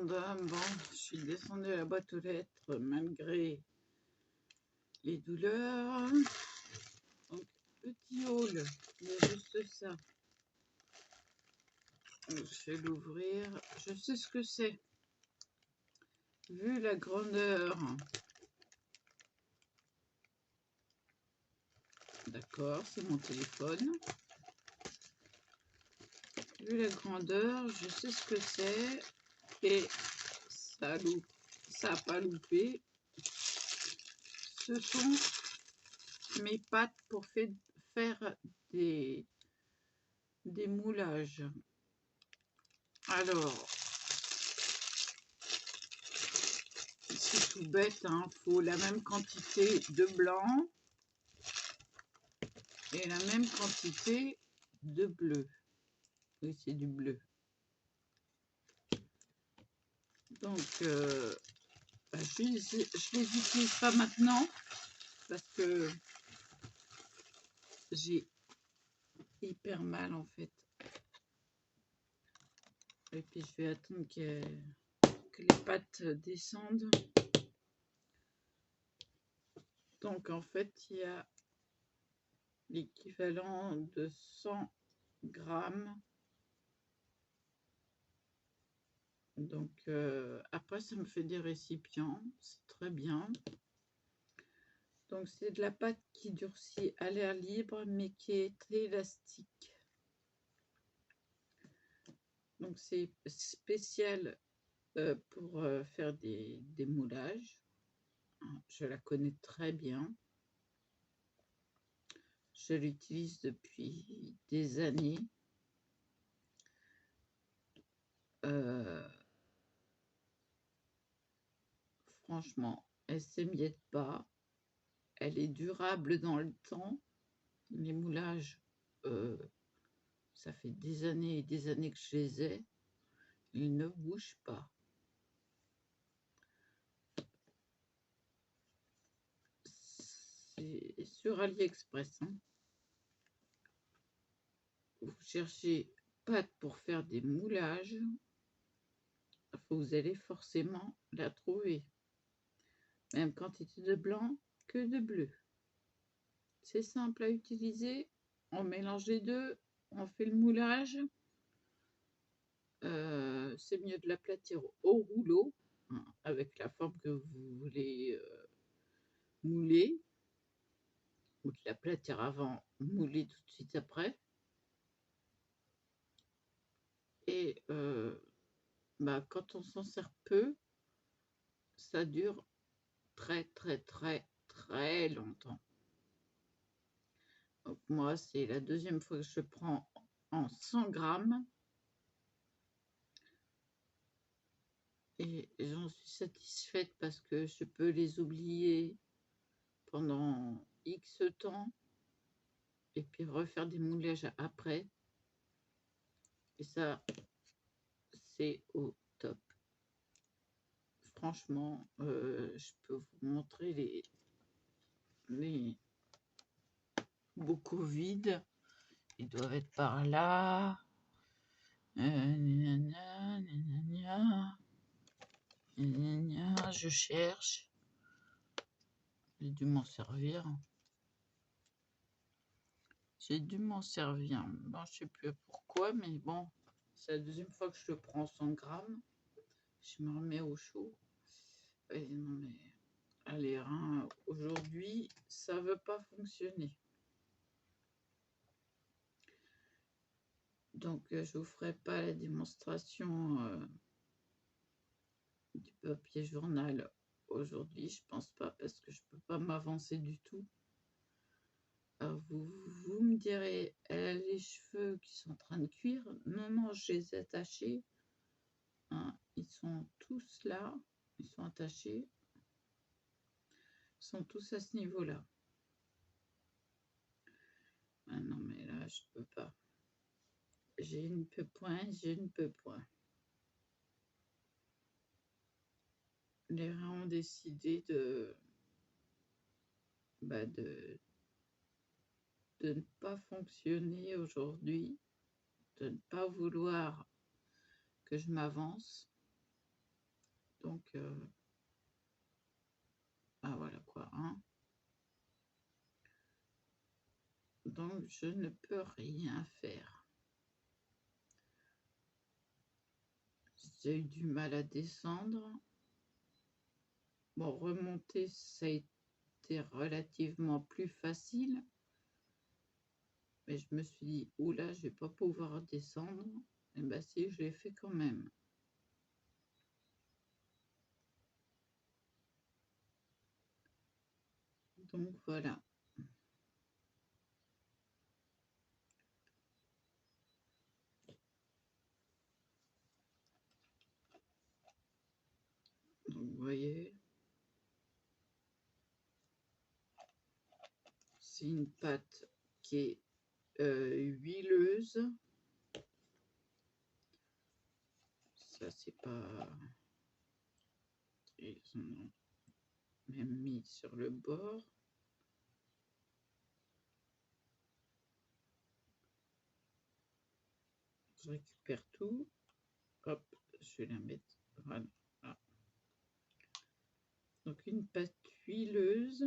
monde. Bon, je suis descendue à la boîte aux lettres malgré les douleurs. Donc, petit hall, il y a juste ça. Je vais l'ouvrir. Je sais ce que c'est. Vu la grandeur. D'accord, c'est mon téléphone. Vu la grandeur, je sais ce que c'est. Et ça n'a pas loupé. Ce sont mes pattes pour faire des moulages. Alors, c'est tout bête, hein. Faut la même quantité de blanc et la même quantité de bleu. Oui, c'est du bleu. Donc, je les utilise pas maintenant parce que j'ai hyper mal en fait. Et puis je vais attendre que les pâtes descendent. Donc en fait, il y a l'équivalent de 100 grammes. Donc après, ça me fait des récipients. C'est très bien. Donc c'est de la pâte qui durcit à l'air libre, mais qui est très élastique. Donc c'est spécial pour faire des moulages. Je la connais très bien. Je l'utilise depuis des années. Franchement, elle ne s'émiette pas. Elle est durable dans le temps. Les moulages, ça fait des années et des années que je les ai. Ils ne bougent pas. C'est sur AliExpress. Hein. Vous cherchez pâte pour faire des moulages. Vous allez forcément la trouver. Même quantité de blanc que de bleu. C'est simple à utiliser. On mélange les deux. On fait le moulage. C'est mieux de l'aplatir au rouleau, hein, avec la forme que vous voulez mouler, ou de l'aplatir avant, mouler tout de suite après. Et quand on s'en sert peu, ça dure très très très très longtemps. Donc moi, c'est la deuxième fois que je prends en 100 grammes. Et j'en suis satisfaite parce que je peux les oublier pendant X temps et puis refaire des moulages après. Et ça, c'est au top. Franchement, je peux vous montrer les bocaux vides. Ils doivent être par là. Je cherche. J'ai dû m'en servir. Bon, je sais plus pourquoi, mais bon, c'est la deuxième fois que je le prends 100 grammes. Je me remets au chaud. Et non mais, les reins, aujourd'hui, ça veut pas fonctionner. Donc, je vous ferai pas la démonstration du papier journal aujourd'hui, je pense pas, parce que je peux pas m'avancer du tout. Alors vous me direz, elle a les cheveux qui sont en train de cuire. Non, je les ai attachés. Hein, ils sont tous là. Ils sont attachés. Ils sont tous à ce niveau-là. Ah non, mais là, je peux pas. Je ne peux point. Les reins ont décidé de ne pas fonctionner aujourd'hui, de ne pas vouloir que je m'avance. Donc, ah voilà quoi, hein. Donc, je ne peux rien faire. J'ai eu du mal à descendre. Bon, remonter, ça a été relativement plus facile. Mais je me suis dit, oula, je vais pas pouvoir descendre. Et bien si, je l'ai fait quand même. Donc voilà. Donc vous voyez, c'est une pâte qui est huileuse. Ça, c'est pas... Ils ont même mis sur le bord. Je récupère tout. Hop, je vais la mettre. Voilà. Donc une pâte huileuse.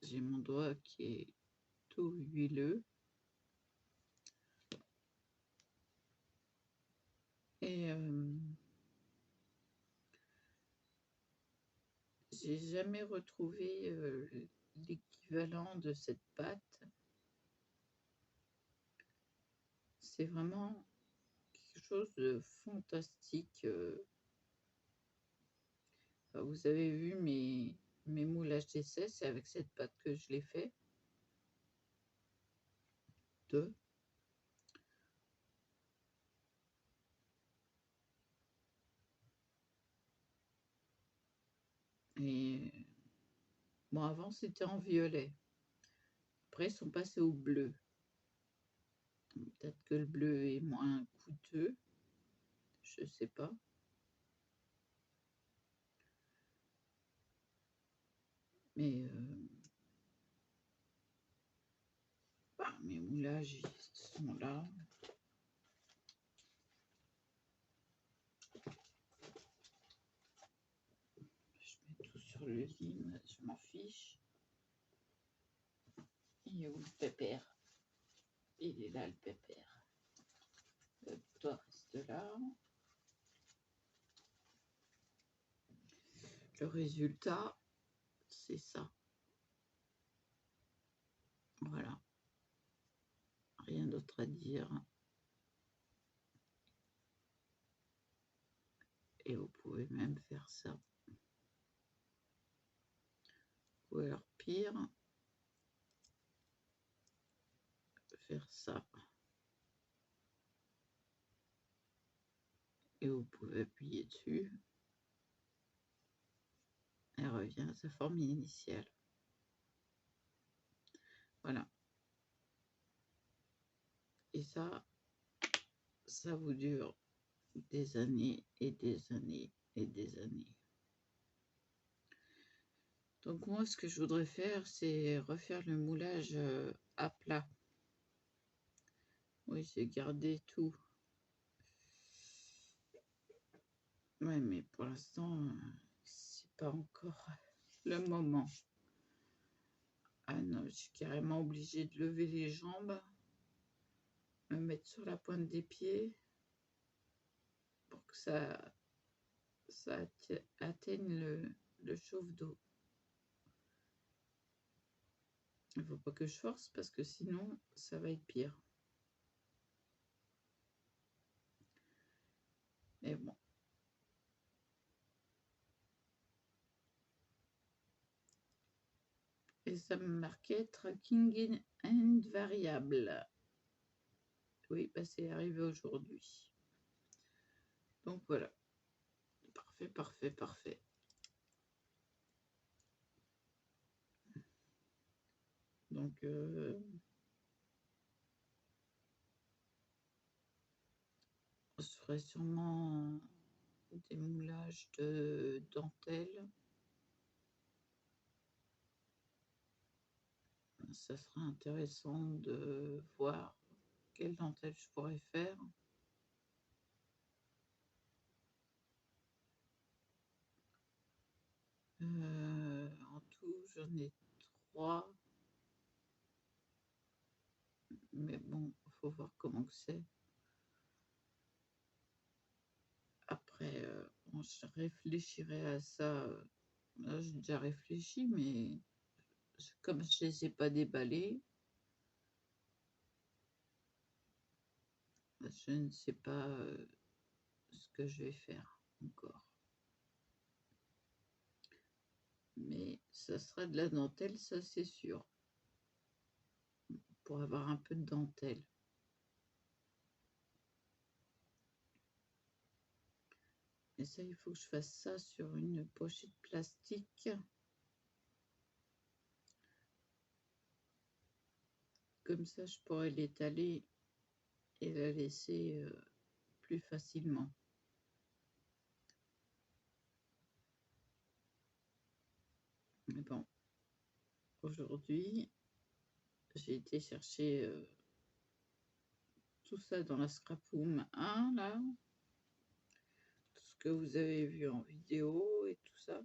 J'ai mon doigt qui est tout huileux. Et j'ai jamais retrouvé l'équivalent de cette pâte. C'est vraiment quelque chose de fantastique. Vous avez vu mes moulages d'essai, c'est avec cette pâte que je l'ai fait. Deux. Et bon, avant c'était en violet. Après, ils sont passés au bleu. Peut-être que le bleu est moins coûteux. Je sais pas. Mais mes moulages, ils sont là. Je mets tout sur le Vim, je m'en fiche. Il est où le pépère? Il est là, le pépère. Toi, reste là. Le résultat, c'est ça. Voilà. Rien d'autre à dire. Et vous pouvez même faire ça. Ou alors pire, faire ça. Et vous pouvez appuyer dessus. Elle revient à sa forme initiale. Voilà. Et ça vous dure des années et des années et des années. Donc moi, ce que je voudrais faire, c'est refaire le moulage à plat. Oui, j'ai gardé tout. Ouais, mais pour l'instant, c'est pas encore le moment. Ah non, je suis carrément obligée de lever les jambes, me mettre sur la pointe des pieds pour que ça atteigne le chauffe d'eau. Il ne faut pas que je force parce que sinon, ça va être pire. Mais bon. Et ça me marquait tracking and variable. Oui, bah c'est arrivé aujourd'hui. Donc voilà. Parfait, parfait, parfait. Donc je ferai sûrement des moulages de dentelle. Ça sera intéressant de voir quelle dentelle je pourrais faire. En tout, j'en ai 3. Mais bon, faut voir comment que c'est. Après, bon, je réfléchirai à ça. Là, j'ai déjà réfléchi, mais comme je les ai pas déballés, je ne sais pas ce que je vais faire encore. Mais ça sera de la dentelle, ça c'est sûr. Pour avoir un peu de dentelle. Et ça, il faut que je fasse ça sur une pochette plastique. Comme ça, je pourrais l'étaler et la laisser plus facilement. Mais bon, aujourd'hui, j'ai été chercher tout ça dans la Scraproom 1, là. Tout ce que vous avez vu en vidéo et tout ça.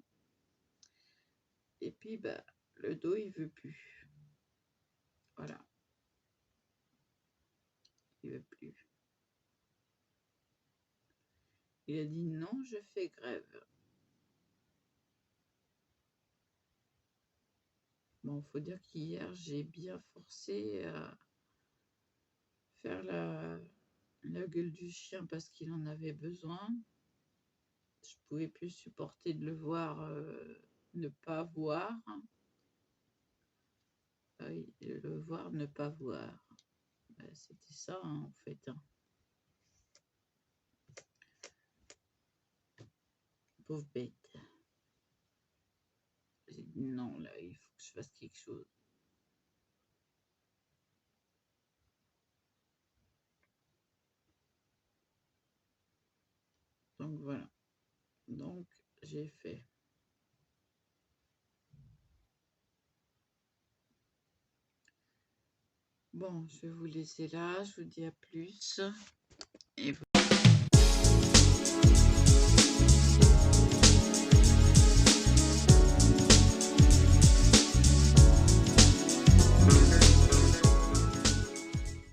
Et puis, bah, le dos, il veut plus. Voilà. Il veut plus. Il a dit non, je fais grève. Bon, faut dire qu'hier, j'ai bien forcé à faire la gueule du chien parce qu'il en avait besoin. Je pouvais plus supporter de le voir ne pas voir. Le voir ne pas voir. C'était ça, hein, en fait. Hein. Pauvre bête. J'ai dit non, là, il faut que je fasse quelque chose. Donc voilà. Donc j'ai fait. Bon, je vais vous laisser là. Je vous dis à plus. Et